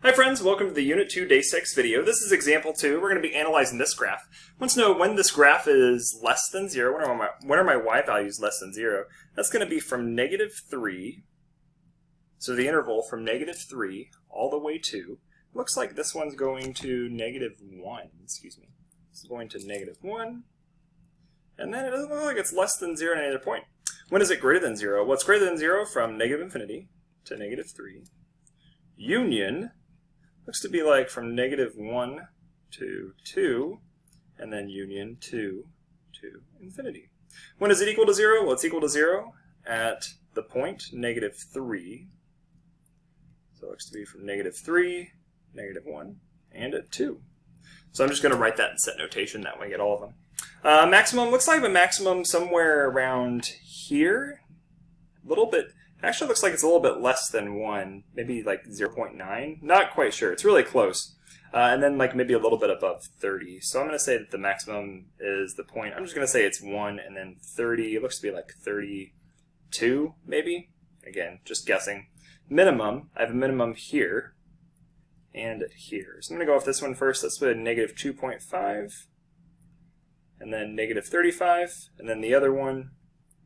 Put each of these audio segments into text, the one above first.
Hi friends, welcome to the Unit 2 Day 6 video. This is example 2. We're going to be analyzing this graph. I want to know when this graph is less than 0, when are my y values less than 0. That's going to be from -3, so the interval from -3 all the way to, looks like this one's going to -1, excuse me. This is going to -1, and then it doesn't look like it's less than 0 at any other point. When is it greater than 0? Well, it's greater than 0 from -infinity to -3. Union looks to be like from -1 to 2, and then union 2 to infinity. When is it equal to 0? Well, it's equal to 0 at the point -3. So it looks to be from -3, -1, and at 2. So I'm just going to write that in set notation, that way I get all of them. Maximum, looks like a maximum somewhere around here. A little bit. Actually looks like it's a little bit less than 1, maybe like 0.9. Not quite sure. It's really close. And then like maybe a little bit above 30. So I'm going to say that the maximum is the point. I'm just going to say it's 1 and then 30. It looks to be like 32 maybe. Again, just guessing. Minimum, I have a minimum here and here. So I'm going to go with this one first. Let's put a -2.5 and then -35. And then the other one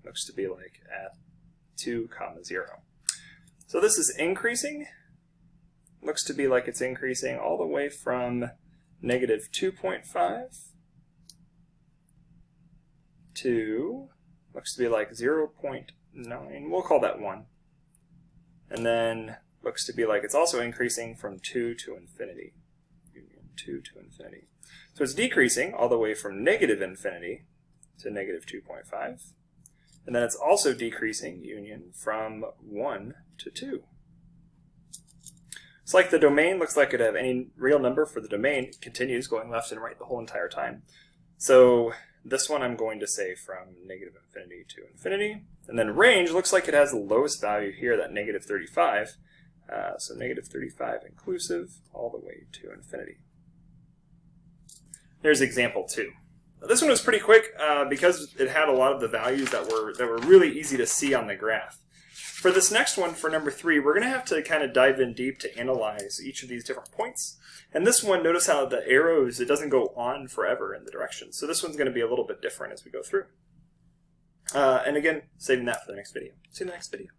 looks to be like at 2, 0. So this is increasing. Looks to be like it's increasing all the way from -2.5 to, looks to be like 0.9. We'll call that 1. And then looks to be like it's also increasing from 2 to infinity. Union 2 to infinity. So it's decreasing all the way from -infinity to -2.5. And then it's also decreasing, union, from 1 to 2. It's like the domain looks like it have any real number for the domain. It continues going left and right the whole entire time. So this one I'm going to say from -infinity to infinity. And then range looks like it has the lowest value here, that -35. So -35 inclusive all the way to infinity. There's example 2. This one was pretty quick because it had a lot of the values that were really easy to see on the graph. For this next one, for number 3, we're going to have to kind of dive in deep to analyze each of these different points. And this one, notice how the arrows, it doesn't go on forever in the direction. So this one's going to be a little bit different as we go through. And again, saving that for the next video. See you in the next video.